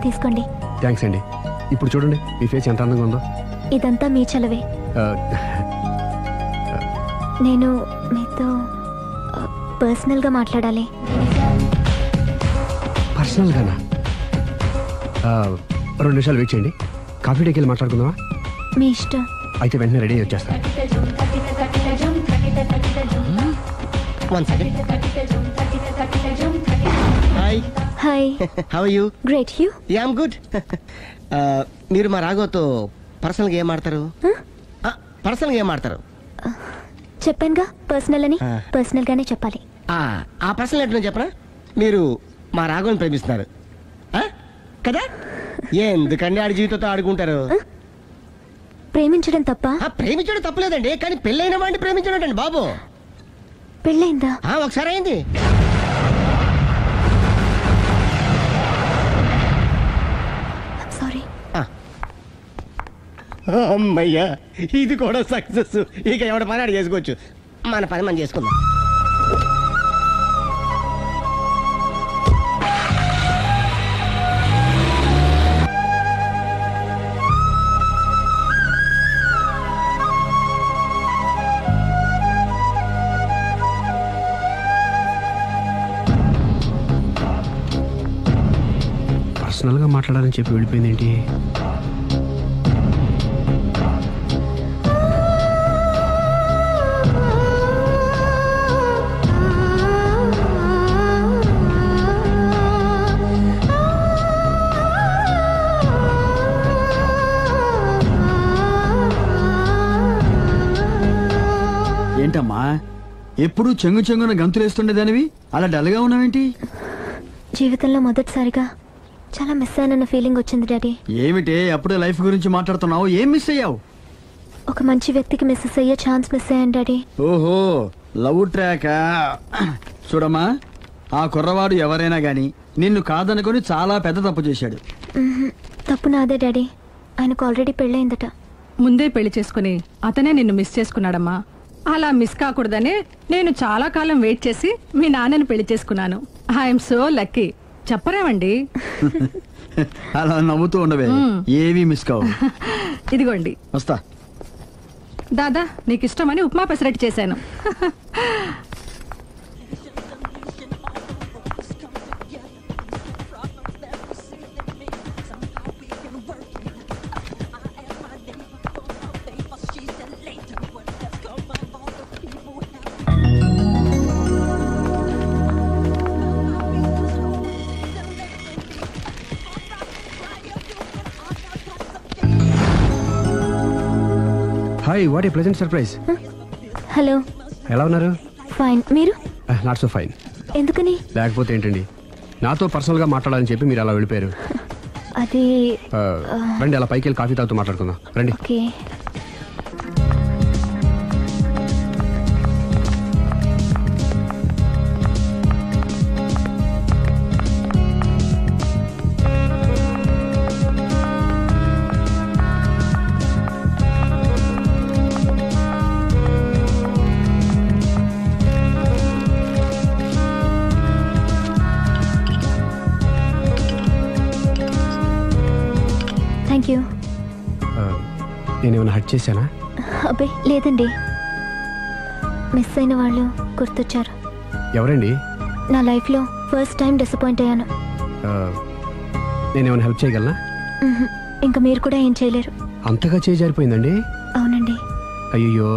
తీసుకోండి. థ్యాంక్స్ అండి. ఇప్పుడు చూడండి మీ ఫేస్ ఎంత అందంగా ఉందో. ఇదంతా మీ చలవే. నేను మీతో పర్సనల్గా మాట్లాడాలి. పర్సనల్గానా? 2 నిమిషాలు వెయిట్ చేయండి. కాఫీ డేకి వెళ్ళి మాట్లాడుకుందామా? మీ ఇష్టం. అయితే వెంటనే రెడీ వచ్చేస్తాను. Hi. Hi. How are you? Great. You? Yeah I am good. మీరు మా రాఘవతో పర్సనల్గా ఏం ఆడతారు? పర్సనల్గా ఏం ఆడతారు? చెప్పానుగా పర్సనల్ అని. పర్సనల్ గానే చెప్పాలి. ఆ పర్సనల్ ఏంటో చెప్పనా? మీరు మా రాఘవని ప్రేమిస్తున్నారు కదా? ఎందుకండి ఆడి జీవితంతో ఆడుకుంటారు? ప్రేమించడం తప్ప? ప్రేమించడం తప్పలేదండి, కానీ పెళ్ళైన వాడిని ప్రేమించడం అండి బాబు. పెళ్ళైందా? ఒకసారి అయింది. సారీ. అమ్మయ్యా, ఇది కూడా సక్సెస్. ఇక ఎవడ పని ఆడు చేసుకోవచ్చు, మన పని మనం చేసుకుందాం. పర్సనల్గా మాట్లాడాలని చెప్పి వెళ్ళిపోయింది ఏంటి? ఏంటమ్మా ఎప్పుడు చెంగు చెంగున గంతులేస్తుండేదానివి అలా డల్గా ఉన్నావేంటి? జీవితంలో మొదటిసారిగా చాలా మిస్ అయ్యానన్న ఫీలింగ్ వచ్చింది డాడీ. ఏమిటే అప్పుడే లైఫ్ గురించి మాట్లాడుతున్నావు? ఏం మిస్ అయ్యావు? ఒక మంచి వ్యక్తికి మిస్ అయ్యే ఛాన్స్ మిస్ అయ్యాను డాడీ. ఓహో, లవ్ ట్రాక్. చూడమ్మా, ఆ కుర్రవాడు ఎవరైనా గాని నిన్ను కాదనుకొని చాలా పెద్ద తప్పు చేశాడు. తప్పు నాదే డాడీ. ఆయనకు ఆల్రెడీ పెళ్ళయిందట. ముందే పెళ్లి చేసుకుని అతనే నిన్ను మిస్ చేసుకున్నాడమ్మా. అలా మిస్ కాకూడదనే నేను చాలా కాలం వెయిట్ చేసి మీ నాన్నని పెళ్లి చేసుకున్నాను. I'm so lucky. చెప్పరేమండి? అలా నవ్వుతూ ఉండవే, ఏమీ మిస్ కావు. ఇదిగోండి. వస్తా. దాదా, నీకు ఇష్టమని ఉప్మా పెసరట్టు చేశాను. Hi, what a pleasant surprise. Hello. ఎలా ఉన్నారు? ఫైన్. మీరు? Not so fine. ఎందుకని? లేకపోతే ఏంటండి, నాతో పర్సనల్గా మాట్లాడాలని చెప్పి మీరు అలా వెళ్ళిపోయారు. అది రండి, అలా పైకి వెళ్ళి కాఫీ తాగుతూ మాట్లాడుకుందాం. రండి. ఓకే. Thank you. నేనేమైనా హర్ట్ చేశానా? అబ్బే లేదండి. మిస్ అయిన వాళ్ళు గుర్తొచ్చారు. ఎవరండి? నా లైఫ్లో ఫస్ట్ టైం డిసప్పాయింట్ అయ్యాను. నేనేమైనా హెల్ప్ చేయగలనా? ఇంకా మీరు కూడా ఏం చేయలేరు. అంతగా చేయి జారిపోయిందండి? అవునండి. అయ్యో,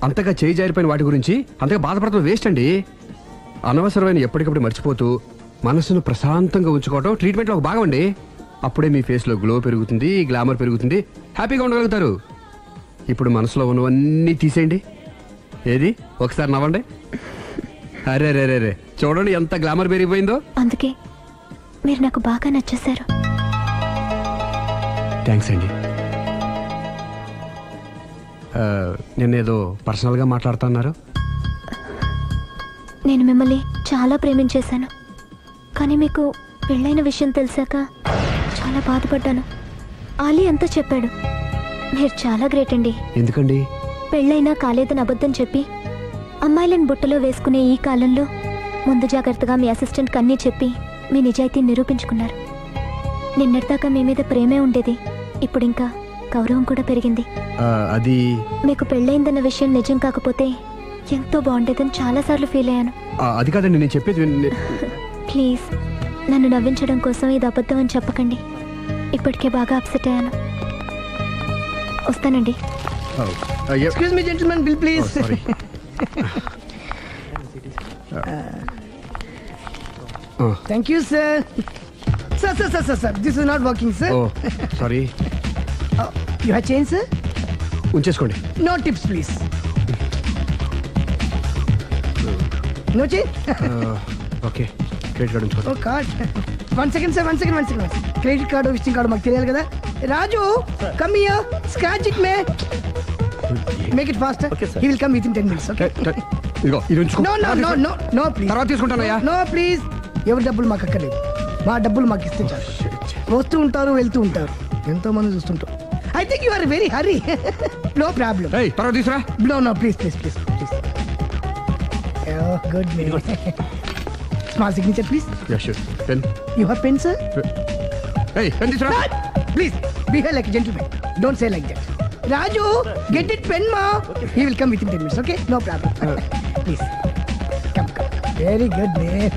అంతగా చేయి జారిపోయిన వాటి గురించి అంతగా బాధపడటం వేస్ట్ అండి. అనవసరమైన ఎప్పటికప్పుడు మర్చిపోతూ మనసును ప్రశాంతంగా ఉంచుకోవటం ట్రీట్మెంట్లో ఒక భాగం అండి. అప్పుడే మీ ఫేస్లో గ్లో పెరుగుతుంది, గ్లామర్ పెరుగుతుంది, హ్యాపీగా ఉండగలుగుతారు. ఇప్పుడు మనసులో ఉన్నవన్నీ తీసేయండి. ఏది, ఒకసారి నవ్వండి. అరే రే రే రే, చూడండి ఎంత గ్లామర్ పెరిగిపోయిందో. అందుకే మీరు నాకు బాగా నచ్చేశారు. థ్యాంక్స్ అండి. నేనేదో పర్సనల్గా మాట్లాడుతున్నారు. నేను మిమ్మల్ని చాలా ప్రేమించేశాను, కానీ మీకు పెళ్ళైన విషయం తెలిసాక చాలా బాధపడ్డాను. ఆలీ అంతా చెప్పాడు. మీరు చాలా గ్రేట్ అండి. ఎందుకండి? పెళ్ళైనా కాలేదని అబద్ధం చెప్పి అమ్మాయిలను బుట్టలో వేసుకునే ఈ కాలంలో ముందు జాగ్రత్తగా మీ అసిస్టెంట్కి అన్నీ చెప్పి మీ నిజాయితీ నిరూపించుకున్నారు. నిన్నటిదాకా మీ మీద ప్రేమే ఉండేది, ఇప్పుడు ఇంకా గౌరవం కూడా పెరిగింది. అది మీకు పెళ్ళయిందన్న విషయం నిజం కాకపోతే ఎంతో బాగుండేదని చాలాసార్లు ఫీల్ అయ్యాను. అది కాదండి నేను చెప్పేది ప్లీజ్ నన్ను నవ్వించడం కోసం ఇది అబద్ధం అని చెప్పకండి. ఇప్పటికే బాగా అప్సెట్ అయ్యాను. వస్తానండి. Excuse me gentlemen, bill please. Sorry. Thank you sir. Sir this is not working sir. Oh sorry. You have change sir? ఉంచేసుకోండి. No tips please. No change. Okay credit card ఉంచుకోండి. Oh card. One second sir, one second. Credit card visiting card మాకు తెలియాలి కదా. Raju come here, scratch it may, make it fast. He will come with in 10 minutes. Okay. ఇదిగో ఇది ఉంచుకో. No please. తర్వాత తీసుకుంటానయ్యా. No please. ఎవరి డబ్బులు మాకు అక్కర్లేదు, మా డబ్బులు మాకు ఇస్తే చాలు. వస్తూ ఉంటారు, వెళ్తూ ఉంటారు, ఎంతో మంది చూస్తుంటారు. I think you are very hurry. No problem. ఏయ్ తర్వాత తీసురా. No please. Good may. Small signature please. Yeah sure. Pen. You have pen sir? ఏయ్ పెన్ తీసురా. Please, behave like a gentleman. Don't say like that. Raju, get it pen, ma. He will come within 10 minutes, okay? No problem. Please. Come. Very good, man.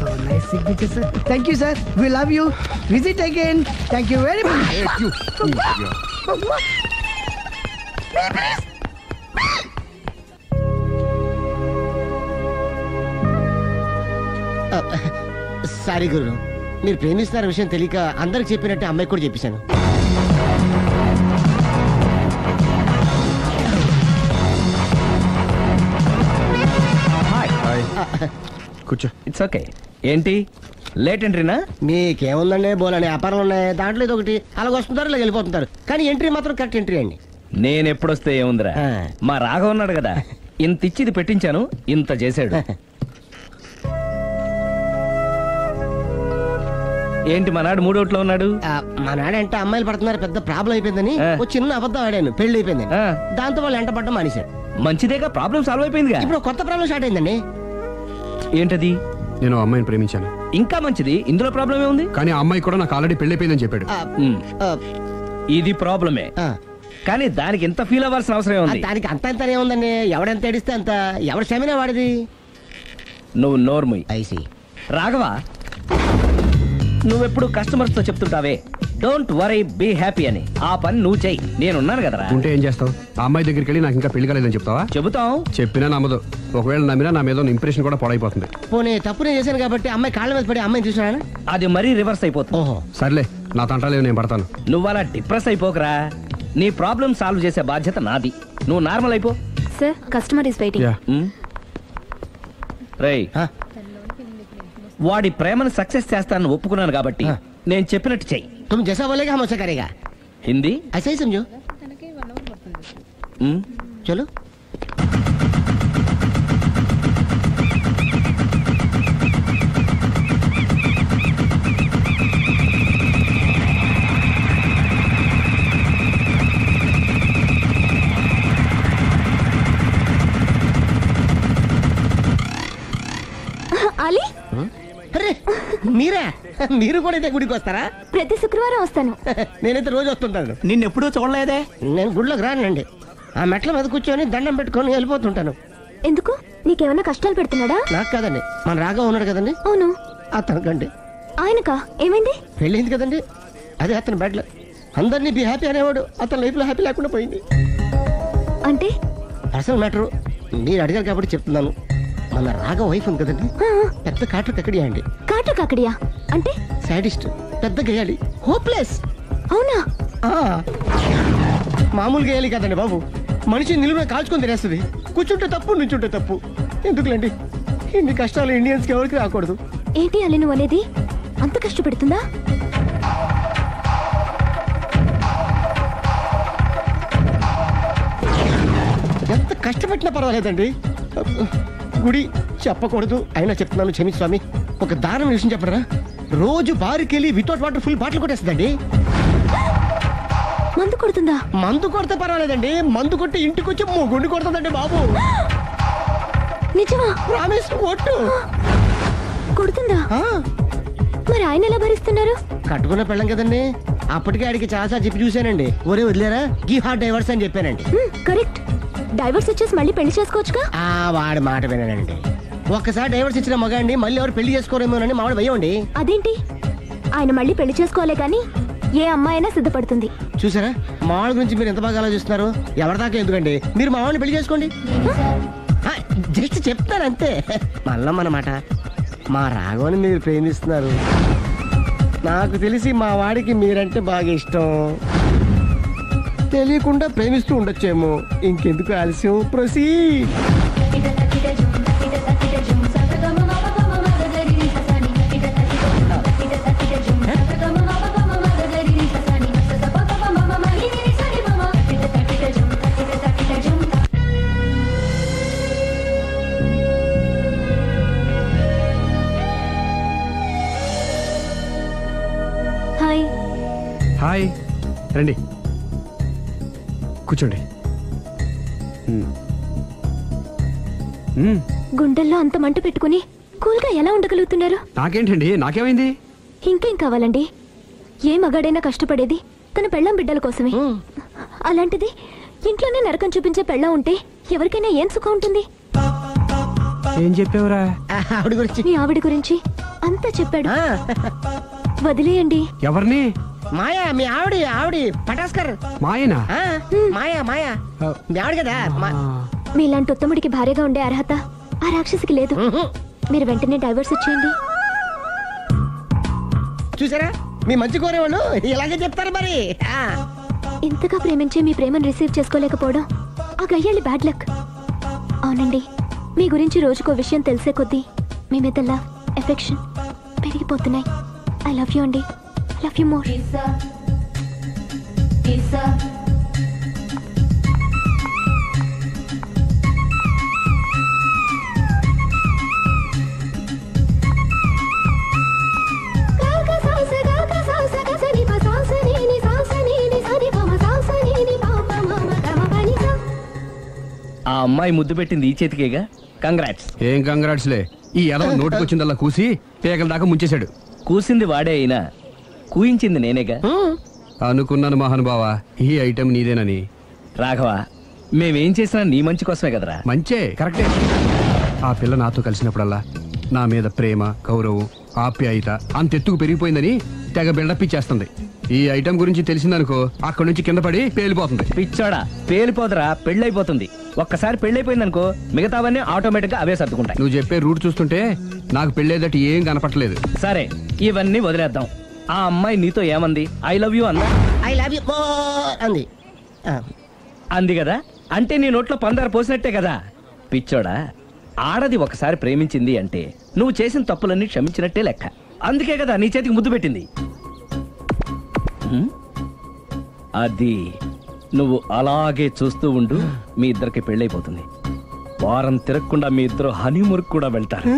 Oh, nice signature, sir. Thank you, sir. We love you. Visit again. Thank you very much. Hey, you. Sorry గురు, మీరు ప్రేమిస్తున్న విషయం తెలియక అందరికి చెప్పినట్టే అమ్మాయికి కూడా చెప్పేశాను. కూర్చో. It's okay. ఏంటి లేట్ ఎంట్రీనా? మీకేముందండి, బోలని వ్యాపారాలు ఉన్నాయి, దాంట్లో ఇది ఒకటి అలాగ వస్తుంటారు ఇలా వెళ్ళిపోతుంటారు, కానీ ఎంట్రీ మాత్రం కరెక్ట్ ఎంట్రీ అండి. నేను ఎప్పుడొస్తే ఏముందిరా, మా రాఘవ ఉన్నాడు కదా, ఇంత ఇచ్చి ఇది పెట్టించాను, ఇంత చేశాడు. ఏంటి మా నాడు మూడోట్లో ఉన్నాడు? మా నాడంటే అమ్మాయిలు పడుతున్నారు, పెద్ద ప్రాబ్లం అయిపోయిందని ఒక చిన్న అబద్ధం ఆడాను, పెళ్లి అయిపోయింది. దాంతో వాళ్ళు ఎంట పడ్డం మానేశాడు. మంచిదేగా, ప్రాబ్లం సాల్వ్ అయిపోయిందిగా. ఇప్పుడు కొత్త ప్రాబ్లం స్టార్ట్ అయిందండి. ఏంటది? నేను ఆ అమ్మాయిని ప్రేమించాను. ఇంకా మంచిది, ఇందులో ప్రాబ్లం ఏముంది? కానీ ఆ అమ్మాయి కూడా నాకు ఆల్రెడీ పెళ్లి అయిపోయిందని చెప్పాడు. ఇది ప్రాబ్లమే, కానీ దానికి ఎంత ఫీల్ అవ్వాల్సిన అవసరం ఏముంది? దానికి అంత ఏముందండి, ఎవడెంత ఏడిస్తే అంత, ఎవడ క్షమినా వాడిది. నువ్వు నోర్ముయ్. ఐసి రాఘవ, నువ్వెప్పుడు కస్టమర్స్ తో చెప్తుంటావే డోంట్ వరీ బీ హ్యాపీ అని, ఆ పని నువ్వు చెయ్యి, నేనున్నాను కదరా. ఉంటే ఏం చేస్తావు? ఆ అమ్మాయి దగ్గరికి వెళ్ళి నాకు ఇంకా పెళ్లి కాలేదని చెప్తావా? చెబుతాం. చెప్పినా నమ్మదు. ఒకవేళ నమ్మినా నా మీద ఇంప్రెషన్ కూడా పాడైపోతుంది. పోనీ తప్పు నేను చేశాను కాబట్టి అమ్మాయి కాళ్ళ మీద పడి అమ్మాయిని చూసాను, అది మరీ రివర్స్ అయిపోతుంది. ఓహో సర్లే, నా తంటాలేవు, నేను పడతాను. నువ్వు అలా డిప్రెస్ అయిపోకరా, నీ ప్రాబ్లం సాల్వ్ చేసే బాధ్యత నాది, నువ్వు నార్మల్ అయిపో. Sir customer is waiting. రేయ్, వాడి ప్రేమను సక్సెస్ చేస్తానని ఒప్పుకున్నాను కాబట్టి నేను చెప్పినట్టు చెయ్యి. तुम जैसा बोलेगा हम वैसा करेगा. హిందీ ऐसा ही समझो. चलो. ఆలీ, అరే మీరా, మీరు కూడా అయితే గుడికి వస్తారా? ప్రతి శుక్రవారం వస్తాను. నేనైతే రోజు వస్తుంటాను. నిన్నెప్పుడూ చూడలేదే. నేను గుడిలోకి రానండి, ఆ మెట్ల మీద కూర్చొని దండం పెట్టుకొని వెళ్ళిపోతుంటాను. ఎందుకు? నీకేమైనా కష్టాలు పెడుతున్నాడా? నాకు కాదండి, మన రాఘవ ఉన్నాడు కదండి, అవును. అతనికండి. ఆయనకా? ఏమైంది? పెళ్ళైంది కదండి, అదే అతని బెడ్లో అందరినీ బి హ్యాపీ అనేవాడు, అతని లైఫ్ లో హ్యాపీ లేకుండా పోయింది. అంటే అసలు మ్యాటర్ మీరు అడిగారు కాబట్టి చెప్తున్నాను. మన రాఘవ వైఫ్ ఉంది కదండి, పెద్ద కాటు కక్కడియా అండి. కాటు కాకడియా అంటే? సాడిస్ట్, పెద్ద గేయాలి, హోప్లెస్. అవునా? మామూలు గేయాలి కదండి బాబు, మనిషి నిలువున కాల్చుకొని తినేస్తుంది. కూర్చుంటే తప్పు, నుంచుంటే తప్పు. ఎందుకులేండి, ఇన్ని కష్టాలు ఇండియన్స్ కి ఎవరికి రాకూడదు. ఏంటి అల్లి నువ్వు అనేది? అంత కష్టపెడుతుందా? ఎంత కష్టపెట్టినా పర్వాలేదండి. గుడి చెప్పకూడదు, అయినా చెప్తున్నాను, క్షమించు స్వామి. ఒక దారుణ విషయం చెప్పరా, రోజు బారుకి వెళ్ళి వితౌట్ వాటర్ ఫుల్ బాటిల్ కొట్టేస్తుందండి. మందు కొడుతుందా? మందు కొడితే పర్వాలేదండి, మందు కొట్టి ఇంటికి వచ్చి గుండు కొడుతుందండి బాబు. నిజమా? ప్రామిస్, ఒట్టు. కొడుతుందా? మరి ఆయన ఎలా భరిస్తున్నారు? కట్టుకున్న పెళ్ళం కదండి. అప్పటికే ఆడికి చాలాసార్లు చెప్పి చూశానండి. ఒరే వదిలేరా, గివ్ హార్ట్ డైవర్స్ అని చెప్పానండి. కరెక్ట్. డైవర్స్ ఇచ్చేసి మళ్ళీ పెళ్లి చేసుకోవచ్చుగా. వాడి మాట వినానండి. ఒక్కసారి డైవర్స్ ఇచ్చిన మగాండి మళ్ళీ ఎవరు పెళ్లి చేసుకోరేమోనని మావాడు భయండి. అదేంటి? ఆయన మళ్ళీ పెళ్లి చేసుకోలే కానీ ఏ అమ్మాయి అయినా సిద్ధపడుతుంది. చూసారా, మావాడి గురించి మీరు ఎంత బాగా ఆలోచిస్తున్నారు. ఎవరిదాకా ఎందుకండి, మీరు మావాడిని పెళ్లి చేసుకోండి. జస్ట్ చెప్తారు అంతే. మళ్ళీ అన్నమాట, మా రాఘవని మీరు ప్రేమిస్తున్నారు. నాకు తెలిసి మా వాడికి మీరంటే బాగా ఇష్టం. తెలియకుండా ప్రేమిస్తూ ఉండొచ్చేమో. ఇంకెందుకు ఆలస్యం, ప్రొసీడ్. హాయ్. హాయ్, రండి కూర్చోండి. గుండెల్లో అంత మంట పెట్టుకుని కూల్గా ఎలా ఉండగలుగుతున్నారు? నాకేంటండి, నాకేమైంది? ఇంకేం కావాలండి? ఏ మగాడైనా కష్టపడేది తన పెళ్ళాం బిడ్డల కోసమే. అలాంటిది ఇంట్లోనే నరకం చూపించే పెళ్ళాం ఉంటే ఎవరికైనా ఏం సుఖం ఉంటుంది? ఏం చెప్పావురా? ఆవిడ గురించి. మీ ఆవిడ గురించి అంతా చెప్పాడు. వదిలేయండి. ఎవరిని? మాయా, మీ ఆవిడ పటాస్కర్. మాయనా? మాయా మీ ఆవిడ కదా. మీలాంటి ఉత్తముడికి భార్యగా ఉండే అర్హత ఆ రాక్షసికి లేదు. మీరు వెంటనే డైవర్స్ ఇచ్చేయండి. చూసారా, మీ మంచి కోరేవాళ్ళు ఇలాగే చెప్తారు మరి. ఇంతగా ప్రేమించే మీ ప్రేమను రిసీవ్ చేసుకోలేకపోవడం ఆ గయ్యాలి బ్యాడ్ లక్. అవునండి, మీ గురించి రోజుకో విషయం తెలిసే కొద్దీ మీ మీద లవ్, ఎఫెక్షన్ పెరిగిపోతున్నాయి. ఐ లవ్ యూ అండి. I love you more. ఆ అమ్మాయి ముద్దు పెట్టింది ఈ చేతికేగా. కంగ్రాట్స్. ఏం కంగ్రాట్స్లే, ఈ ఎదవ నోటికొచ్చిందల్లా కూసి పేకల దాకా ముంచేశాడు. కూసింది వాడే అయినా కూయించింది నేనేగా. అనుకున్నాను మహానుభావ, ఈ ఐటెం నీదేనని. రాఘవ, మేమేం చేసినా నీ మంచి కోసమే కదరా. మంచే, కరెక్టే. ఆ పిల్ల నాతో కలిసినప్పుడల్లా నా మీద ప్రేమ, గౌరవం, ఆప్యాయత అంతెత్తుకు పెరిగిపోయిందని తెగ బిల్డప్ ఇచ్చేస్తుంది. ఈ ఐటెం గురించి తెలిసిందనుకో, అక్కడి నుంచి కింద పడి పేలిపోతుంది. పిచ్చోడా, పేలిపోదరా, పెళ్ళైపోతుంది. ఒక్కసారి పెళ్ళైపోయిందనుకో మిగతావన్నీ ఆటోమేటిక్ గా అవే సర్దుకుంటాయి. నువ్వు చెప్పే రూట్ చూస్తుంటే నాకు పెళ్ళేదట ఏం కనపట్లేదు. సరే, ఇవన్నీ వదిలేద్దాం. ఆ అమ్మాయి నీతో ఏమంది? ఐ లవ్ యూ అందా? ఐ లవ్ యూ అంది. అంది కదా, అంటే నీ నోట్లో పందారు పోసినట్టే కదా. పిచ్చోడా, ఆడది ఒకసారి ప్రేమించింది అంటే నువ్వు చేసిన తప్పులన్నీ క్షమించినట్టే లెక్క. అందుకే కదా నీ చేతికి ముద్దు పెట్టింది. అది నువ్వు అలాగే చూస్తూ ఉండు, మీ ఇద్దరికి పెళ్ళైపోతుంది. వారం తిరగకుండా మీ ఇద్దరు హనీమూర్ కూడా వెళ్తారు.